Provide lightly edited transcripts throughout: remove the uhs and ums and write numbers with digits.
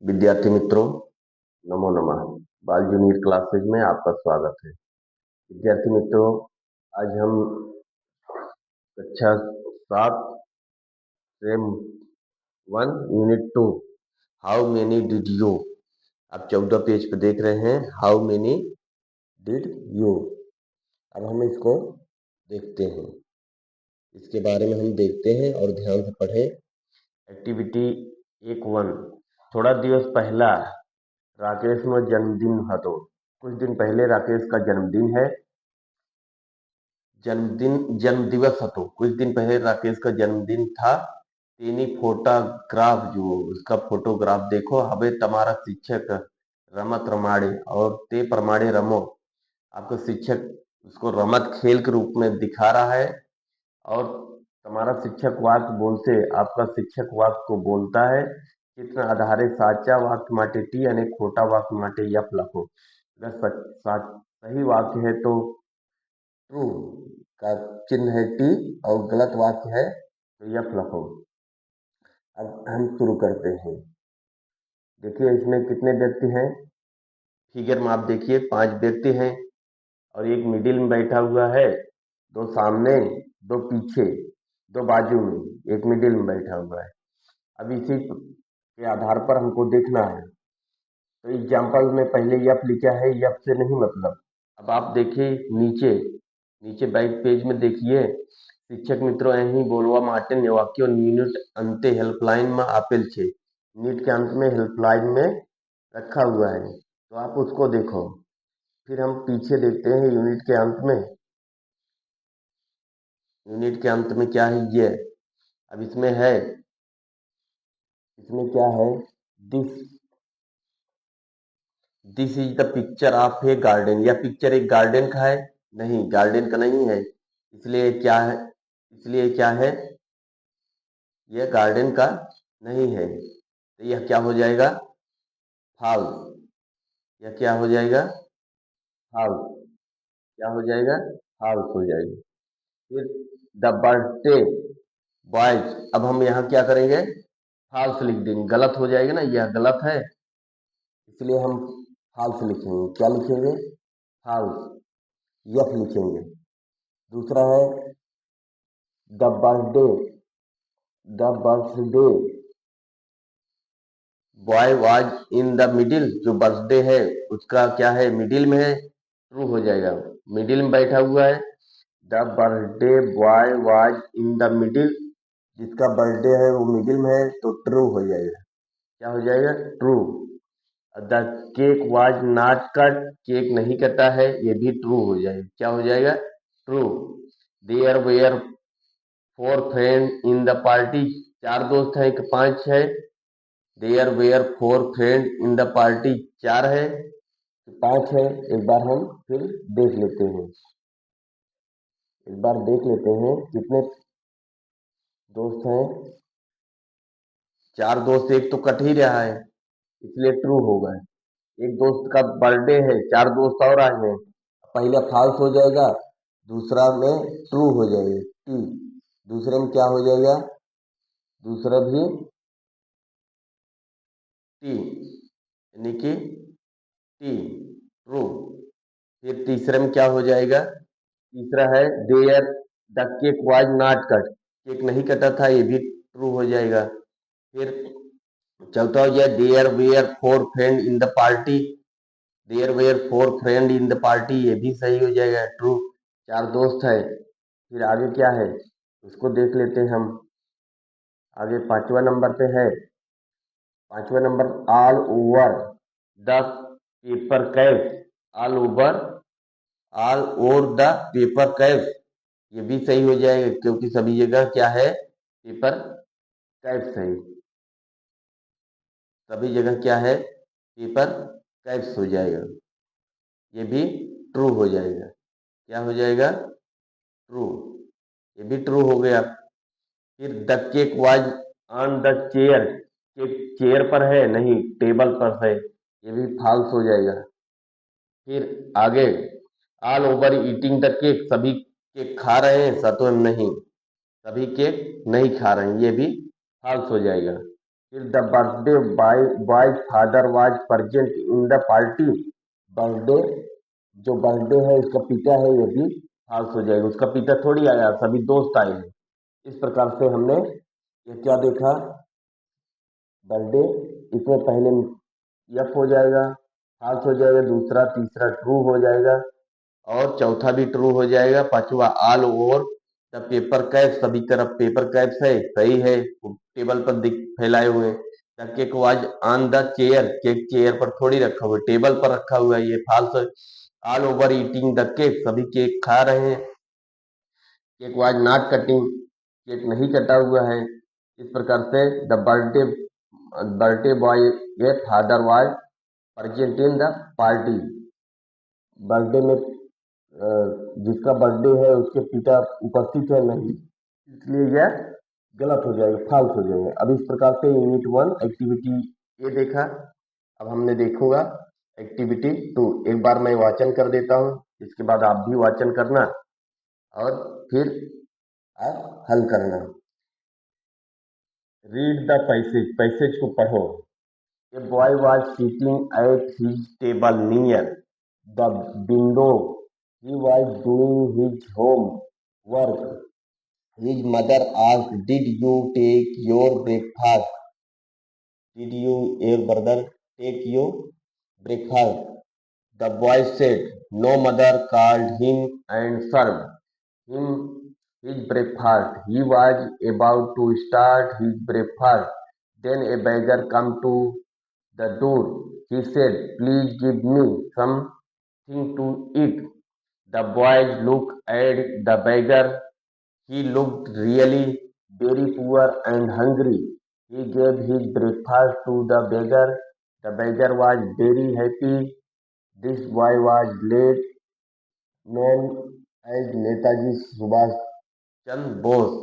विद्यार्थी मित्रों, नमो नमः। बाल जूनियर क्लासेज में आपका स्वागत है। विद्यार्थी मित्रों, आज हम कक्षा 7 same 1 unit 2 how many did you, आप 14 पेज पे देख रहे हैं। How many did you. अब हम इसको देखते हैं, इसके बारे में हम देखते हैं और ध्यान से पढ़ें। एक्टिविटी 1-1, थोड़ा दिवस पहला राकेश में जन्मदिन હતો। कुछ दिन पहले राकेश का जन्मदिन है। जन्म दिवस હતો। कुछ दिन पहले राकेश का जन्मदिन था। તેની फोटोग्राफ જુઓ, उसका फोटोग्राफ देखो। હવે તમારા शिक्षक रमत रमाड़े और ते प्रमाणे रमो। आपका शिक्षक उसको रमत खेल के रूप में दिखा रहा है और તમારા शिक्षक वाक्य बोलते, आपका शिक्षक वाक्य को बोलता है। चित्र आधारे साचा वाक्य माटे टी અને खोटा वाक्य माटे यफ लखो। अगर सही वाक्य है तो ट्रू का चिन्ह है टी और गलत वाक्य है तो यफ लखो। अब हम शुरू करते हैं। देखिए इसमें कितने व्यक्ति हैं। फिगर में आप देखिए 5 व्यक्ति हैं और एक मिडिल में बैठा हुआ है, 2 सामने, 2 पीछे, 2 बाजू में, एक मिडिल में बैठा हुआ है। अब इसी के आधार पर हमको देखना है। तो एग्जाम्पल में पहले यफ लिखा है, यफ से नहीं मतलब। अब आप देखिए नीचे बैक पेज में देखिए, शिक्षक मित्रों અહીં બોલવા માટે વાક્યો यूनिट अंते हेल्पलाइन में आपेल छे। यूनिट के अंत में हेल्पलाइन में रखा हुआ है, तो आप उसको देखो। फिर हम पीछे देखते हैं यूनिट के अंत में। यूनिट के अंत में क्या है ये। अब इसमें क्या है, this is the picture of A garden. यह पिक्चर एक गार्डन का है? नहीं, गार्डन का नहीं है। इसलिए क्या है, यह गार्डन का नहीं है, तो यह क्या हो जाएगा, फॉल्स। यह क्या हो जाएगा, फॉल्स। क्या हो जाएगा, फॉल्स हो जाएगा। फिर द बर्थडे बॉयज, अब हम यहाँ क्या करेंगे, फॉल्स लिख देंगे। गलत हो जाएगा ना, यह गलत है इसलिए हम फॉल्स लिखेंगे। क्या लिखेंगे, फॉल्स, यफ लिखेंगे। दूसरा है the birthday boy was in the middle. जो बर्थडे है उसका क्या है, मिडिल में है, ट्रू हो जाएगा। मिडिल में बैठा हुआ है। The birthday boy was in the middle, जिसका बर्थडे है वो मिडिल में है तो ट्रू हो जाएगा। क्या हो जाएगा, true. The cake was not cut, cake नहीं कटा है, ये भी ट्रू हो जाएगा। क्या हो जाएगा, true. There were 4 friend in the party, 4 दोस्त हैं कि 5 है। There were 4 friend in the party, 4 है कि 5 है। एक बार हम फिर देख लेते हैं, कितने दोस्त हैं। 4 दोस्त, एक तो कट ही रहा है इसलिए ट्रू होगा। एक दोस्त का बर्थडे है, 4 दोस्त और आए हैं, पहले फॉल्स हो जाएगा, दूसरा में ट्रू हो जाएगा। टी, दूसरे में क्या हो जाएगा, दूसरा भी टी, यानी कि टी, ट्रू। फिर तीसरे में क्या हो जाएगा, तीसरा है there the cake was not cut, cake नहीं कटा था, ये भी ट्रू हो जाएगा। फिर चौथा हो जाए there were 4 friend in the party, there were 4 friend in the party, ये भी सही हो जाएगा, ट्रू। 4 दोस्त है। फिर आगे क्या है उसको देख लेते हैं हम। आगे 5वां नंबर पे है, 5वां number all over the paper cap. All over the paper cap, ये भी सही हो जाएगा क्योंकि सभी जगह क्या है, पेपर कैप सही। सभी जगह क्या है, पेपर कैप्स हो जाएगा, ये भी ट्रू हो जाएगा। क्या हो जाएगा, ट्रू, ये भी ट्रू हो गया। फिर the cake was on the chair, cake chair पर है नहीं, टेबल पर है, ये भी फॉल्स हो जाएगा। फिर आगे all over eating the cake, सभी केक खा रहे हैं, सत्व नहीं, सभी केक नहीं खा रहे हैं, ये भी फॉल्स हो जाएगा। फिर the birthday boys father was present in the party. Birthday, जो बर्थडे है उसका पिता है, ये भी फाल्स हो जाएगा, उसका पिता थोड़ी आया, सभी दोस्त आए हैं। इस प्रकार से हमने ये क्या देखा, बर्थडे, इसमें पहले यफ हो जाएगा, फाल्स हो जाएगा, दूसरा तीसरा ट्रू हो जाएगा, और चौथा भी ट्रू हो जाएगा, पांचवा all over the paper cap, सभी तरफ पेपर कैप्स है, सही है, टेबल पर दिख फैलाए हुए। The cake was on the chair, cake chair पर थोड़ी रखा हुआ है, टेबल पर रखा हुआ है, ये फाल्स है। All over eating the cake, सभी केक खा रहे हैं। Cake was not cutting, cake नहीं कटा हुआ है। इस प्रकार से द बर्थडे बॉय ये father was present in the party, birthday में जिसका बर्थडे है उसके पिता उपस्थित है नहीं, इसलिए यह गलत हो जाएगा, फाल्स हो जाएगा। अब इस प्रकार से यूनिट 1 एक्टिविटी ये देखा। अब हमने देखूंगा एक्टिविटी 2। एक बार मैं वाचन कर देता हूँ, इसके बाद आप भी वाचन करना और फिर आप हल करना। रीड द पैसेज, पैसेज को पढ़ो। A boy was sitting at his table near the window. He was doing his homework. His mother asked, "Did you take your breakfast? Did your brother take your breakfast?" The boy said, "No." Mother called him and served him his breakfast. He was about to start his breakfast. Then a beggar came to the door. He said, "Please give me something to eat." The boy looked at the beggar. He looked really very poor and hungry. He gave his breakfast to the beggar. The beggar was very happy. This boy was late, known as Netaji Subhash Chandra Bose.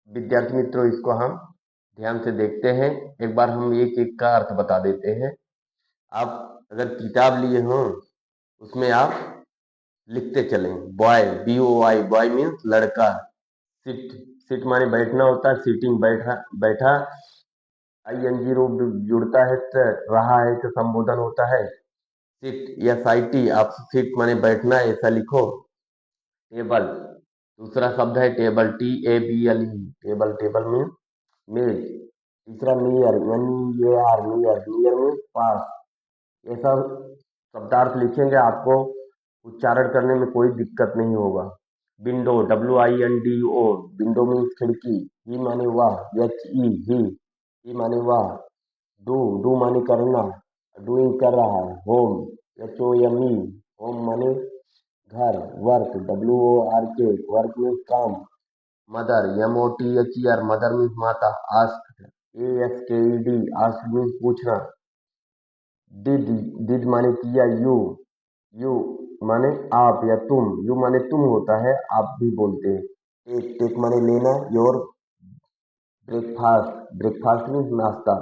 विद्यार्थी मित्रों, इसको हम ध्यान से देखते हैं। एक बार हम एक एक का अर्थ बता देते हैं। आप अगर किताब लिए हो उसमें आप लिखते चलें। बॉय, BOY, बॉय मीन्स लड़का। सिट, सिट माने बैठना होता है, सीटिंग बैठा बैठा। ING रूप जुड़ता है तो रहा है तो संबोधन होता है सिट या साइटी। आप सिट माने बैठना, ऐसा लिखो। टेबल, दूसरा शब्द है table, TABLE, table, table means मेज। तीसरा near, NEAR, near, near means पास। ये सब शब्दार्थ लिखेंगे, आपको उच्चारण करने में कोई दिक्कत नहीं होगा। विंडो, WINDO, विंडो मीन्स खिड़की। ही माने वाह, HE, ही माने वाह। डू माने करना, डूइंग कर रहा है। होम, HOME, होम माने घर। वर्क, WORK, वर्क मीन्स काम। मदर, MOTHER, मदर मीन्स माता। आस्क, ASKED, आस्क मीन्स पूछना। डिड माने किया। यू माने आप या तुम। यू माने तुम होता है, आप भी बोलते हैं। टेक माने लेना। योर ब्रेकफास्ट, ब्रेकफास्ट मीन्स नाश्ता।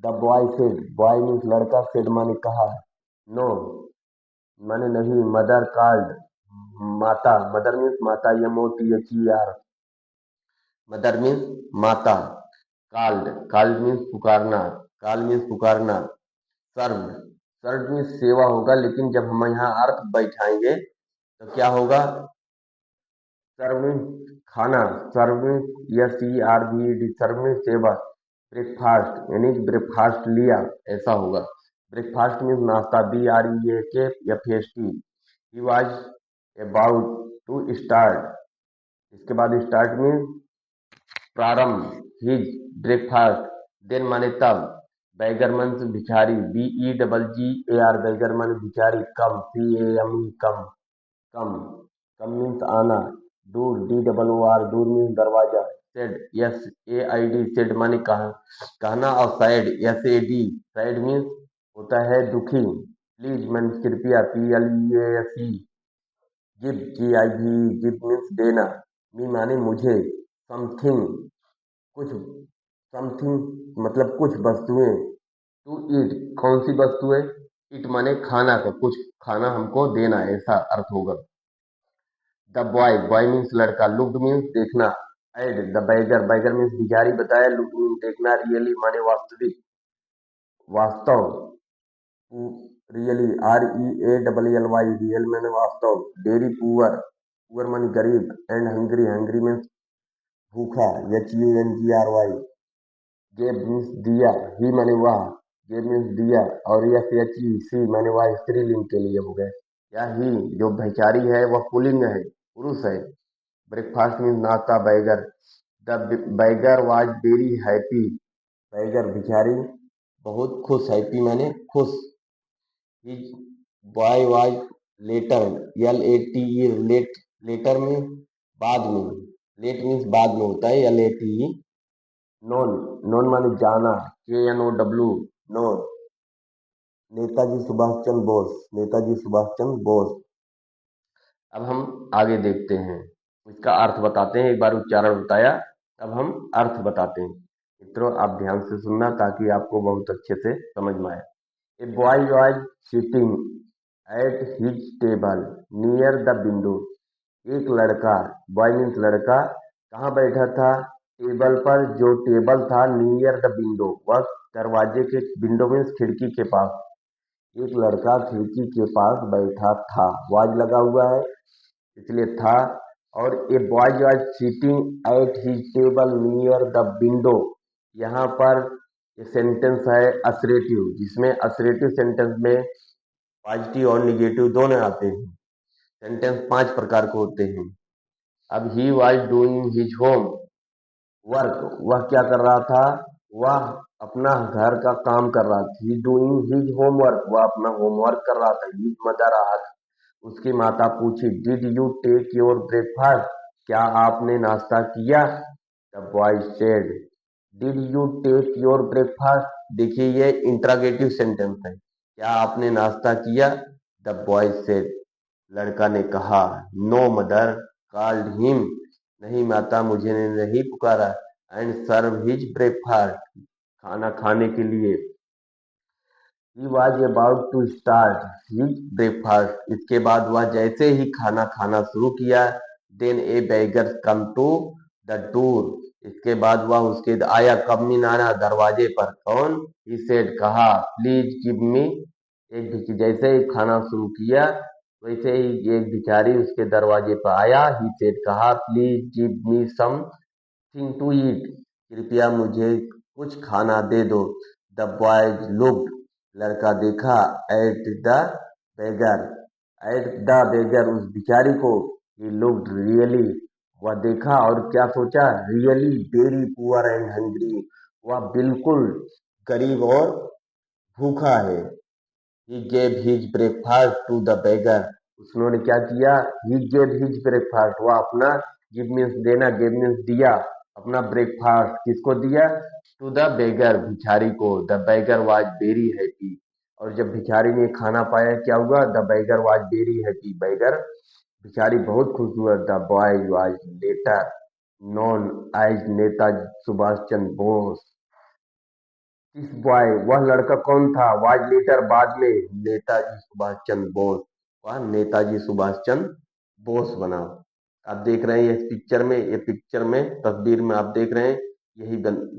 The boy said, boy means लड़का। सेड माने कहा। नो माने नहीं। मदर कॉल्ड, माता, मदर मीन्स माता। MOTHER, मदर मीन्स माता। कॉल्ड, कॉल्ड मीन्स पुकारना, कॉल मीन्स पुकारना। सर्व्ड, सर्व्ड मीन्स सेवा होगा, लेकिन जब हम यहाँ अर्थ बैठाएंगे तो क्या होगा। सर्व मीन्स खाना, serve means SERVED, serve means सेवा। ब्रेकफास्ट यानी ब्रेकफास्ट लिया, ऐसा होगा। ब्रेकफास्ट मीन्स नाश्ता, BREAKFAST। He was about to start, इसके बाद स्टार्ट मीन्स प्रारंभ। हिज ब्रेकफास्ट, देन माने तब। बैगर मीन्स भिखारी, BEGGAR, बैगर माने भिखारी। कम, CAME, कम, कम, कम मीन्स आना। दूर, DOOR, दूर मीन्स दरवाजा। सेड, SAID, सेड माने कहना। और सैड, SAD, सैड मीन्स होता है दुखी। प्लीज मीन्स कृपया, PLEASE। Give, GIV, give means देना। मी माने मुझे। समथिंग, कुछ, समथिंग मतलब कुछ वस्तुएं। टू ईट, कौन सी वस्तुएं। ईट माने खाना का, कुछ खाना हमको देना, ऐसा अर्थ होगा। द बॉय, बॉय मीन्स लड़का। लुक्ड मीन्स देखना। At the beggar, beggar means भिखारी बताया, लुक मीन देखना, रियली माने वास्तविक, वास्तव, रियली REALLY रियल मैंने वास्तव, डेरी पुअर, पुअर मानी गरीब, एंड हंग्री, हंग्री मीन्स भूखा, HUNGRY, गेब मीन्स दिया, ही माने वह, गेब मीन्स दिया, और यह SHE सी माने वह स्त्रीलिंग के लिए हो गए। या ही जो भिखारी है वह पुल्लिंग है, पुरुष है। ब्रेकफास्ट मीन्स नाश्ता, beggar, the beggar was very happy, beggar भिखारी बहुत खुश, हैप्पी माने खुश। His boy was later, LATE, late, later में बाद में, लेट मीन्स बाद में होता है, LATE। नोन, नोन माने जाना, KNOW, नोन, नेताजी सुभाष चंद्र बोस, नेताजी सुभाष चंद्र बोस। अब हम आगे देखते हैं, इसका अर्थ बताते हैं, एक बार उच्चारण बताया, अब हम अर्थ बताते हैं। मित्रों आप ध्यान से सुनना ताकि आपको बहुत अच्छे से समझ में आए। A boy was sitting at his table near the window, एक लड़का, बॉय मीन्स लड़का, कहाँ बैठा था, टेबल पर, जो टेबल था, नियर द विंडो, वह दरवाजे के, विंडो मीन्स खिड़की के पास, एक लड़का खिड़की के पास बैठा था, वाज लगा हुआ है इसलिए था। और a boy was sitting at his table near the window, यहाँ पर ये सेंटेंस है असरेटिव, जिसमें असरेटिव सेंटेंस में पॉजिटिव और निगेटिव दोनों आते हैं। सेंटेंस 5 प्रकार के होते हैं। अब he was doing his home work, वह क्या कर रहा था, वह अपना घर का काम कर रहा था। ही डूइंग हिज होमवर्क, वह अपना होमवर्क कर रहा था। हिज मदर आस्क्ड, उसकी माता पूछी, did you take your breakfast, क्या आपने नाश्ता किया। The boy said, did you take your breakfast, देखिए ये इंट्रागेटिव सेंटेंस है, क्या आपने नाश्ता किया। द बॉय सेड, लड़का ने कहा, नो मदर कॉल्ड हिम, नहीं माता मुझे ने नहीं पुकारा, एंड सर्व हिज ब्रेकफास्ट, खाना खाने के लिए। He was about to start his breakfast, इसके बाद वह जैसे ही खाना खाना शुरू किया, then a beggar come to the door, इसके बाद वह उसके आया, कब मीन आना, दरवाजे पर, कौन, ही सेड कहा, प्लीज गिव मी, एक जैसे ही खाना शुरू किया वैसे ही एक भिखारी उसके दरवाजे पर आया। ही सेड कहा, please give me something to eat, कृपया मुझे कुछ खाना दे दो। द बॉय लुक्ड, लड़का देखा, at the beggar, at the beggar, उस भिखारी को। ही लुक्ड रियली, वह देखा और क्या सोचा, really very poor and hungry, वह बिल्कुल गरीब और भूखा है। He gave his breakfast to the beggar, उन्होंने क्या किया, ही गेव हिज ब्रेकफास्ट, वह अपना, गिव मीन्स देना, गेव मीन्स दिया, अपना ब्रेकफास्ट किसको दिया, टू द बेगर, भिखारी को। The beggar was very happy, और जब भिखारी ने खाना पाया क्या हुआ, the beggar was very happy, beggar भिखारी बहुत खुश हुआ। The boy was later known as Netaji Subhash Chandra Bose, इस बॉय, वह लड़का कौन था, वाज लेटर बाद में, नेताजी सुभाष चंद्र बोस, वह नेताजी सुभाष चंद्र बोस बना। आप देख रहे हैं इस पिक्चर में, ये पिक्चर में तस्वीर में आप देख रहे हैं, यही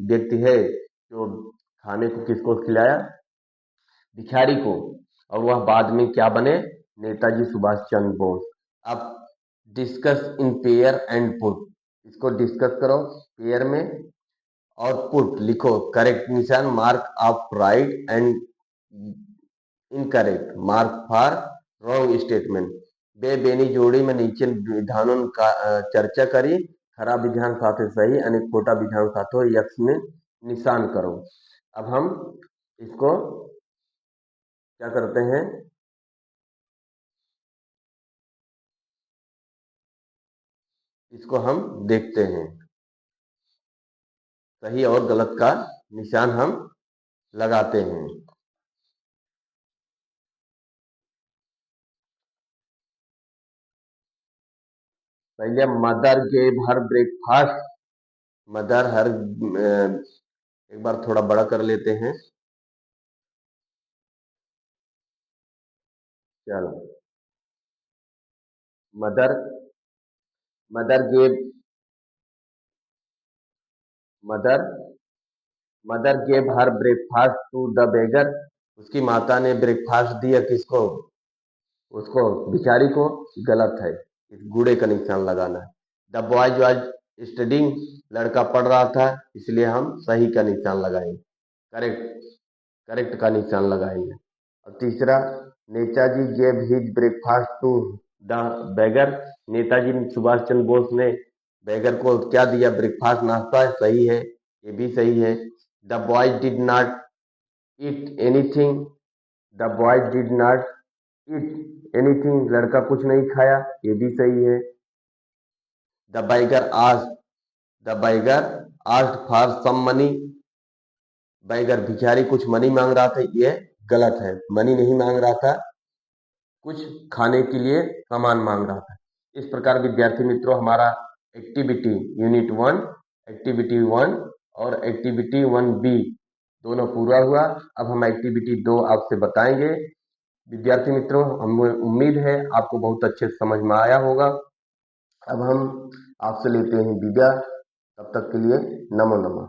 व्यक्ति है जो खाने को किसको खिलाया, भिखारी को, और वह बाद में क्या बने, नेताजी सुभाष चंद्र बोस। अब discuss in pair and put, इसको डिस्कस करो पेयर में, और पुट लिखो, करेक्ट निशान, mark of right and incorrect mark for wrong statement. बे बेनी जोड़ी में नीचे विधानों का चर्चा करी, खरा विधान साथे सही અને खोटा विधान साथो यक्स में निशान करो। अब हम इसको क्या करते हैं, इसको हम देखते हैं, सही और गलत का निशान हम लगाते हैं। पहले mother gave her breakfast, mother her, एक बार थोड़ा बड़ा कर लेते हैं, चलो, mother, mother gave mother mother gave her breakfast to the beggar. उसकी माता ने ब्रेकफास्ट दिया किसको? उसको, बिचारी को। गलत है, इस गुड़े का निशान लगाना है। द बॉयज वाज स्टडिंग, लड़का पढ़ रहा था, इसलिए हम सही का निशान लगाएंगे, करेक्ट, करेक्ट का निशान लगाएंगे। और तीसरा, Netaji gave his breakfast to the beggar, Netaji Subhash Chandra Bose ने बेगर को क्या दिया? ब्रेकफास्ट, नाश्ता। सही है, ये भी सही है। The boys did not eat anything, the boys did not eat anything, लड़का कुछ नहीं खाया, ये भी सही है। The beggar asked, the beggar asked for some money, beggar भिखारी कुछ मनी मांग रहा था, ये गलत है, मनी नहीं मांग रहा था, कुछ खाने के लिए सामान मांग रहा था। इस प्रकार विद्यार्थी मित्रों हमारा एक्टिविटी यूनिट 1, एक्टिविटी 1 और एक्टिविटी 1B दोनों पूरा हुआ। अब हम एक्टिविटी 2 आपसे बताएंगे। विद्यार्थी मित्रों, हमें उम्मीद है आपको बहुत अच्छे से समझ में आया होगा। अब हम आपसे लेते हैं विदा, तब तक के लिए नमो नमः।